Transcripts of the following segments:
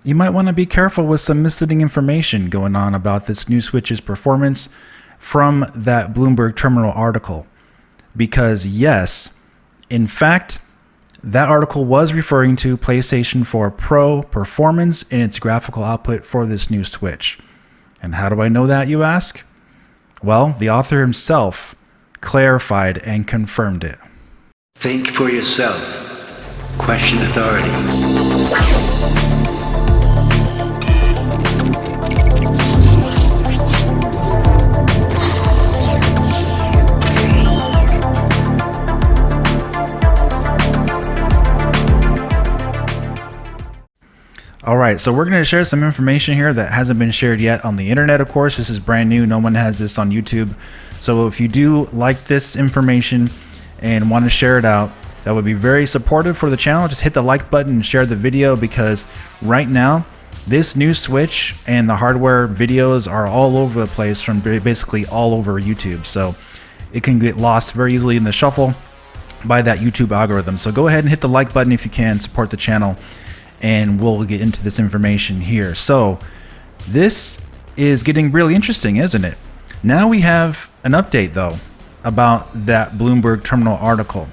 you might want to be careful with some misleading information going on about this new Switch's performance from that Bloomberg Terminal article. Because yes, in fact, that article was referring to PlayStation 4 Pro performance in its graphical output for this new Switch. And how do I know that, you ask? Well, the author himself clarified and confirmed it. Think for yourself. Question authority. All right, so we're going to share some information here that hasn't been shared yet on the internet. Of course, this is brand new. No one has this on YouTube. So if you do like this information and want to share it out, that would be very supportive for the channel. Just hit the like button and share the video, because right now this new Switch and the hardware videos are all over the place from basically all over YouTube. So it can get lost very easily in the shuffle by that YouTube algorithm. So go ahead and hit the like button if you can, support the channel, and we'll get into this information here. So this is getting really interesting, isn't it? Now we have an update though about that Bloomberg Terminal article.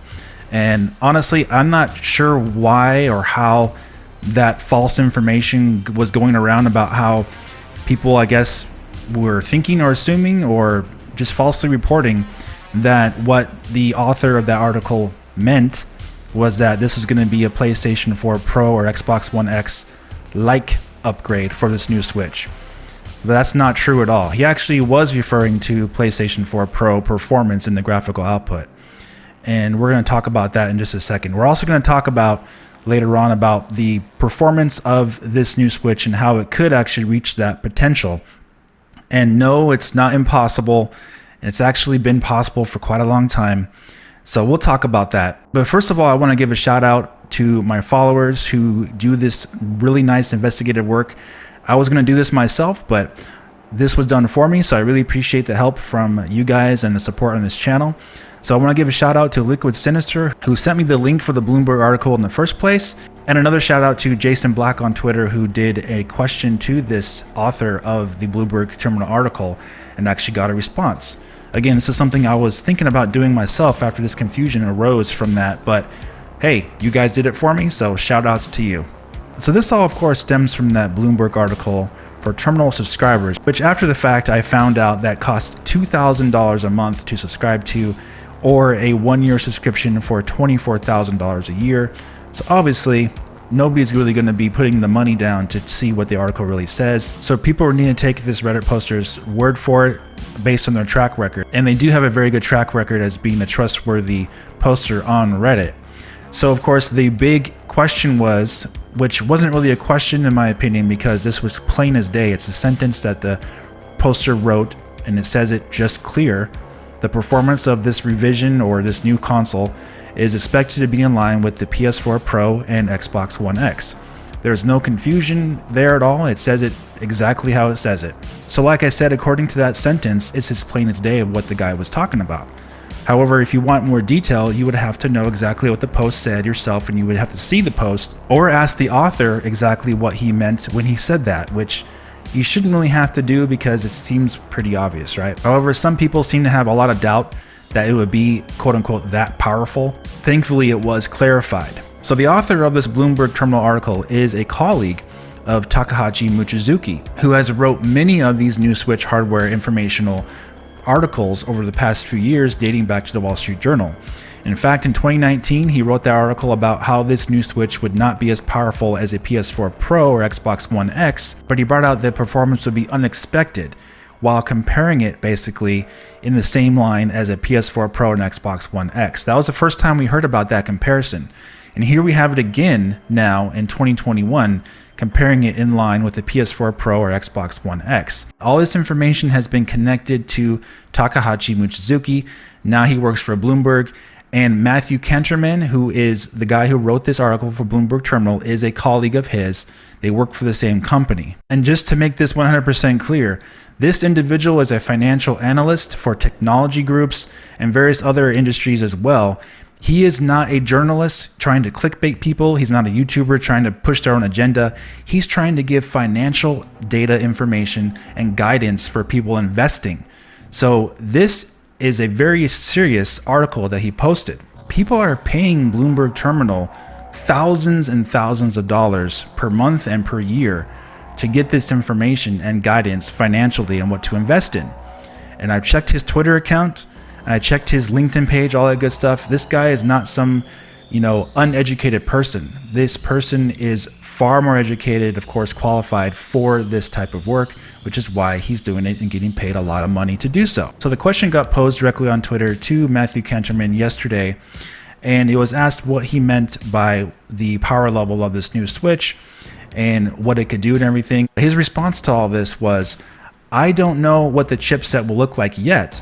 And honestly, I'm not sure why or how that false information was going around about how people, I guess, were thinking or assuming or just falsely reporting that what the author of that article meant was that this was going to be a PlayStation 4 Pro or Xbox One X like upgrade for this new Switch. But that's not true at all. He actually was referring to PlayStation 4 Pro performance in the graphical output. And we're going to talk about that in just a second. We're also going to talk about later on about the performance of this new Switch and how it could actually reach that potential. And no, it's not impossible. It's actually been possible for quite a long time. So we'll talk about that. But first of all, I want to give a shout out to my followers who do this really nice investigative work. I was going to do this myself, but this was done for me. So I really appreciate the help from you guys and the support on this channel. So I want to give a shout out to Liquid Sinister, who sent me the link for the Bloomberg article in the first place. And another shout out to Jason Black on Twitter, who did a question to this author of the Bloomberg Terminal article and actually got a response. Again, this is something I was thinking about doing myself after this confusion arose from that, but hey, you guys did it for me, so shout outs to you. So this all, of course, stems from that Bloomberg article for terminal subscribers, which after the fact I found out that costs $2,000 a month to subscribe to, or a 1-year subscription for $24,000 a year. So obviously, nobody's really going to be putting the money down to see what the article really says. So people need to take this Reddit poster's word for it based on their track record. And they do have a very good track record as being a trustworthy poster on Reddit. So of course, the big question was, which wasn't really a question in my opinion, because this was plain as day. It's a sentence that the poster wrote, and it says it just clear. The performance of this revision or this new console is expected to be in line with the PS4 Pro and Xbox One X. There's no confusion there at all. It says it exactly how it says it. So like I said, according to that sentence, it's as plain as day of what the guy was talking about. However, if you want more detail, you would have to know exactly what the post said yourself, and you would have to see the post or ask the author exactly what he meant when he said that, which you shouldn't really have to do because it seems pretty obvious, right? However, some people seem to have a lot of doubt that it would be quote-unquote that powerful. Thankfully, it was clarified. So the author of this Bloomberg Terminal article is a colleague of Takahashi Mochizuki, who has wrote many of these new Switch hardware informational articles over the past few years, dating back to the Wall Street Journal. In fact, in 2019, he wrote that article about how this new Switch would not be as powerful as a PS4 Pro or Xbox One X, but he brought out that performance would be unexpected, while comparing it basically in the same line as a PS4 Pro and Xbox One X. That was the first time we heard about that comparison. And here we have it again now in 2021, comparing it in line with the PS4 Pro or Xbox One X. All this information has been connected to Takahashi Mochizuki. Now he works for Bloomberg. And Matthew Canterman, who is the guy who wrote this article for Bloomberg Terminal, is a colleague of his. They work for the same company. And just to make this 100% clear, this individual is a financial analyst for technology groups and various other industries as well. He is not a journalist trying to clickbait people. He's not a YouTuber trying to push their own agenda. He's trying to give financial data information and guidance for people investing. So this is a very serious article that he posted. People are paying Bloomberg Terminal thousands and thousands of dollars per month and per year to get this information and guidance financially on what to invest in. And I've checked his Twitter account, and I checked his LinkedIn page, all that good stuff. This guy is not some, uneducated person. This person is far more educated, of course, qualified for this type of work, which is why he's doing it and getting paid a lot of money to do so. So the question got posed directly on Twitter to Matthew Kanterman yesterday, and it was asked what he meant by the power level of this new switch and what it could do and everything. His response to all this was, I don't know what the chipset will look like yet.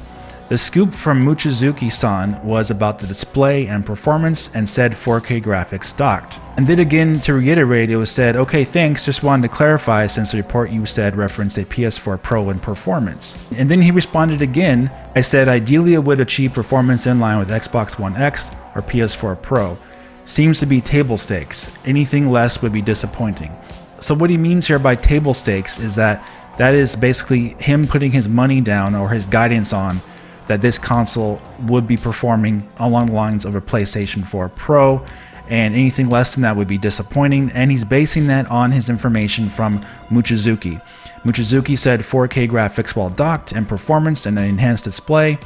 The scoop from Mochizuki-san was about the display and performance and said 4K graphics docked. And then again, to reiterate, it was said, okay, thanks, just wanted to clarify since the report you said referenced a PS4 Pro in performance. And then he responded again, I said ideally it would achieve performance in line with Xbox One X or PS4 Pro. Seems to be table stakes. Anything less would be disappointing. So what he means here by table stakes is that is basically him putting his money down or his guidance on that this console would be performing along the lines of a PlayStation 4 Pro, and anything less than that would be disappointing. And he's basing that on his information from Mochizuki. Mochizuki said 4K graphics while docked and performance and an enhanced display.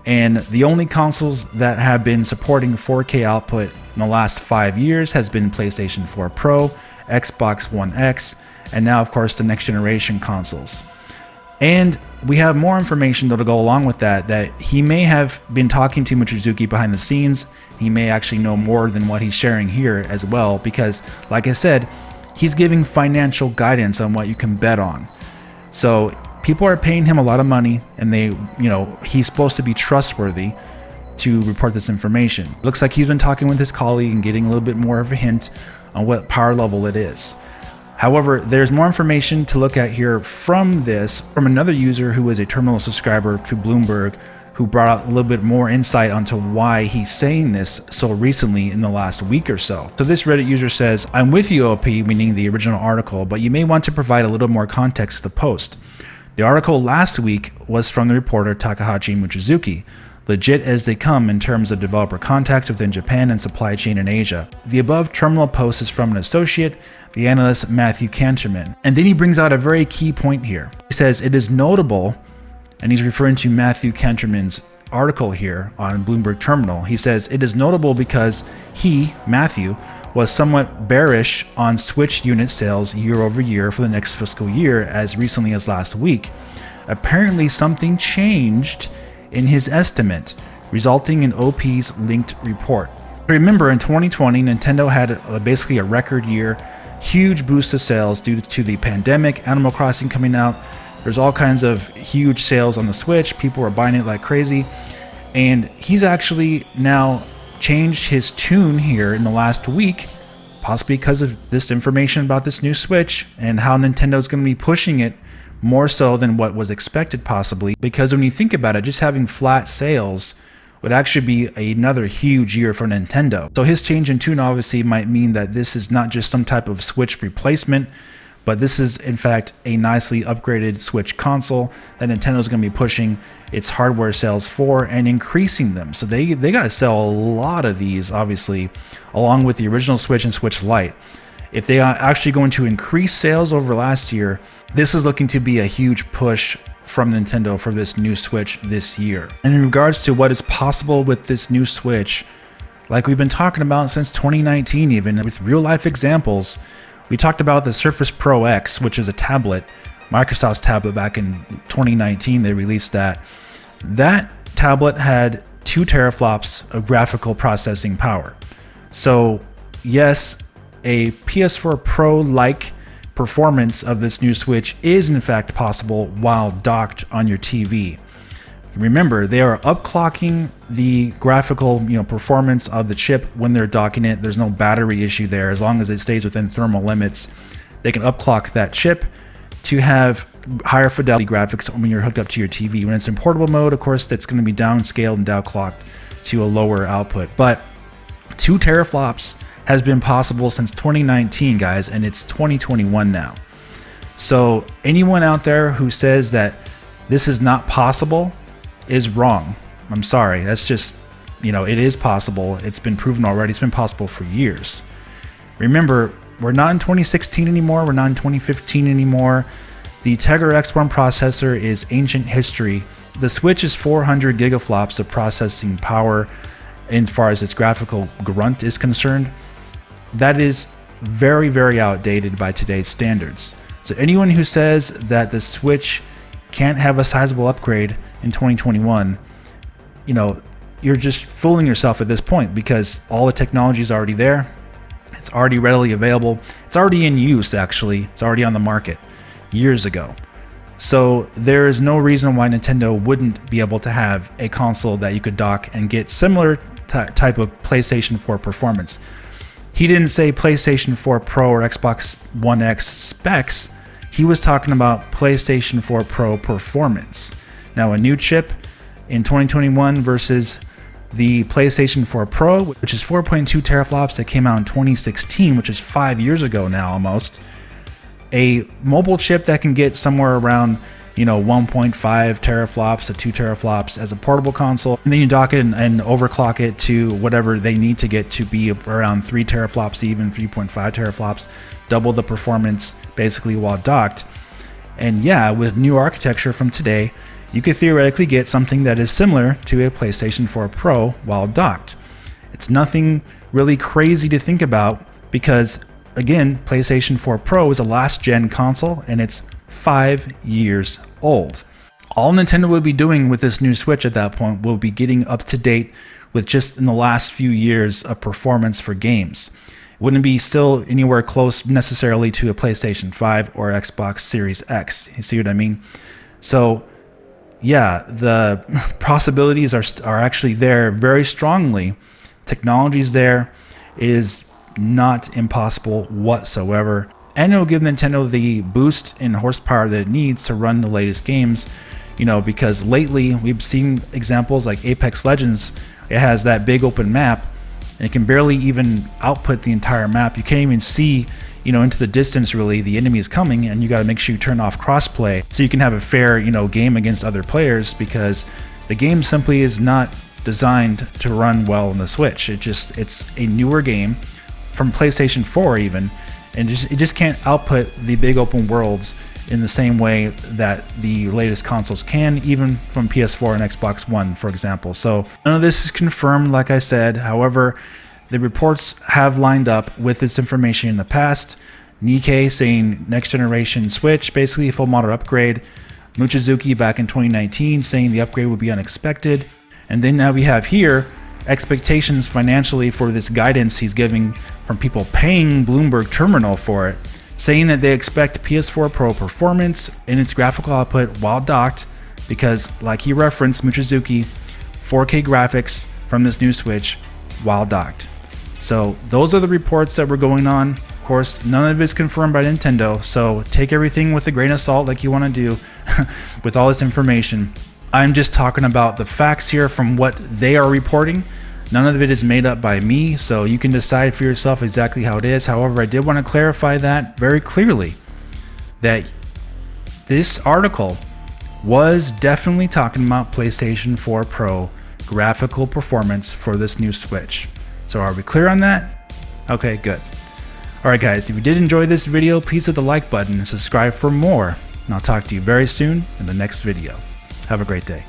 And the only consoles that have been supporting 4K output in the last 5 years has been PlayStation 4 Pro, Xbox One X, and now, of course, the next generation consoles. And we have more information that'll go along with that he may have been talking to Mochizuki behind the scenes. He may actually know more than what he's sharing here as well, because, like I said, he's giving financial guidance on what you can bet on. So people are paying him a lot of money, and he's supposed to be trustworthy to report this information. Looks like he's been talking with his colleague and getting a little bit more of a hint on what power level it is. However, there's more information to look at here from another user who is a terminal subscriber to Bloomberg, who brought out a little bit more insight onto why he's saying this so recently in the last week or so. So this Reddit user says, I'm with you, OP, meaning the original article, but you may want to provide a little more context to the post. The article last week was from the reporter Takahashi Mochizuki, legit as they come in terms of developer contacts within Japan and supply chain in Asia. The above terminal post is from an associate, the analyst Matthew Kanterman. And then he brings out a very key point here. He says, it is notable, and he's referring to Matthew Kanterman's article here on Bloomberg Terminal. He says, it is notable because he, Matthew, was somewhat bearish on Switch unit sales year over year for the next fiscal year as recently as last week. Apparently something changed in his estimate, resulting in OP's linked report. Remember, in 2020, Nintendo had basically a record year, huge boost to sales due to the pandemic, Animal Crossing coming out. There's all kinds of huge sales on the Switch. People were buying it like crazy. And he's actually now changed his tune here in the last week, possibly because of this information about this new Switch and how Nintendo's going to be pushing it more so than what was expected possibly. Because when you think about it, just having flat sales would actually be another huge year for Nintendo. So his change in tune obviously might mean that this is not just some type of Switch replacement, but this is in fact a nicely upgraded Switch console that Nintendo is going to be pushing its hardware sales for and increasing them. So they got to sell a lot of these, obviously, along with the original Switch and Switch Lite. If they are actually going to increase sales over last year, this is looking to be a huge push from Nintendo for this new Switch this year. And in regards to what is possible with this new Switch, like we've been talking about since 2019, even with real life examples, we talked about the Surface Pro X, which is a tablet, Microsoft's tablet back in 2019, they released that. That tablet had 2 teraflops of graphical processing power. So yes, a PS4 Pro-like performance of this new Switch is in fact possible while docked on your TV. Remember, they are upclocking the graphical performance of the chip when they're docking it. There's no battery issue there. As long as it stays within thermal limits, they can upclock that chip to have higher fidelity graphics when you're hooked up to your TV. When it's in portable mode, of course, that's going to be downscaled and downclocked to a lower output. But 2 teraflops has been possible since 2019, guys, and it's 2021 now. So anyone out there who says that this is not possible is wrong. I'm sorry. That's just, it is possible. It's been proven already. It's been possible for years. Remember, we're not in 2016 anymore. We're not in 2015 anymore. The Tegra X1 processor is ancient history. The Switch is 400 gigaflops of processing power as far as its graphical grunt is concerned. That is very, very outdated by today's standards. So anyone who says that the Switch can't have a sizable upgrade in 2021, you're just fooling yourself at this point, because all the technology is already there. It's already readily available. It's already in use, actually. It's already on the market years ago. So there is no reason why Nintendo wouldn't be able to have a console that you could dock and get similar type of PlayStation 4 performance. He didn't say PlayStation 4 Pro or Xbox One X specs. He was talking about PlayStation 4 Pro performance. Now, a new chip in 2021 versus the PlayStation 4 Pro, which is 4.2 teraflops that came out in 2016, which is 5 years ago now almost. A mobile chip that can get somewhere around 1.5 teraflops to 2 teraflops as a portable console, and then you dock it and overclock it to whatever they need to get to be around 3 teraflops, even 3.5 teraflops, double the performance basically while docked. And yeah, with new architecture from today, you could theoretically get something that is similar to a PlayStation 4 Pro while docked. It's nothing really crazy to think about, because again, PlayStation 4 Pro is a last gen console and it's 5 years old. All Nintendo will be doing with this new Switch at that point will be getting up to date with just in the last few years of performance for games. It wouldn't be still anywhere close necessarily to a PlayStation 5 or Xbox Series X. You see what I mean? So yeah, the possibilities are actually there very strongly. Technology's there. It is not impossible whatsoever, and it'll give Nintendo the boost in horsepower that it needs to run the latest games, because lately we've seen examples like Apex Legends. It has that big open map and it can barely even output the entire map. You can't even see into the distance really the enemy is coming, and you got to make sure you turn off crossplay so you can have a fair game against other players, because the game simply is not designed to run well on the Switch. It's a newer game from PlayStation 4 even, and it just can't output the big open worlds in the same way that the latest consoles can, even from PS4 and Xbox One, for example. So none of this is confirmed, like I said. However, the reports have lined up with this information in the past. Nikkei saying next generation Switch, basically a full model upgrade. Mochizuki back in 2019 saying the upgrade would be unexpected. And then now we have here expectations financially for this guidance he's giving from people paying Bloomberg Terminal for it, saying that they expect PS4 Pro performance in its graphical output while docked, because like he referenced, Mochizuki, 4K graphics from this new Switch while docked. So those are the reports that were going on. Of course, none of it is confirmed by Nintendo, so take everything with a grain of salt like you want to do with all this information. I'm just talking about the facts here from what they are reporting. None of it is made up by me, so you can decide for yourself exactly how it is. However, I did want to clarify that very clearly, that this article was definitely talking about PlayStation 4 Pro graphical performance for this new Switch. So are we clear on that? Okay, good. Alright guys, if you did enjoy this video, please hit the like button and subscribe for more. And I'll talk to you very soon in the next video. Have a great day.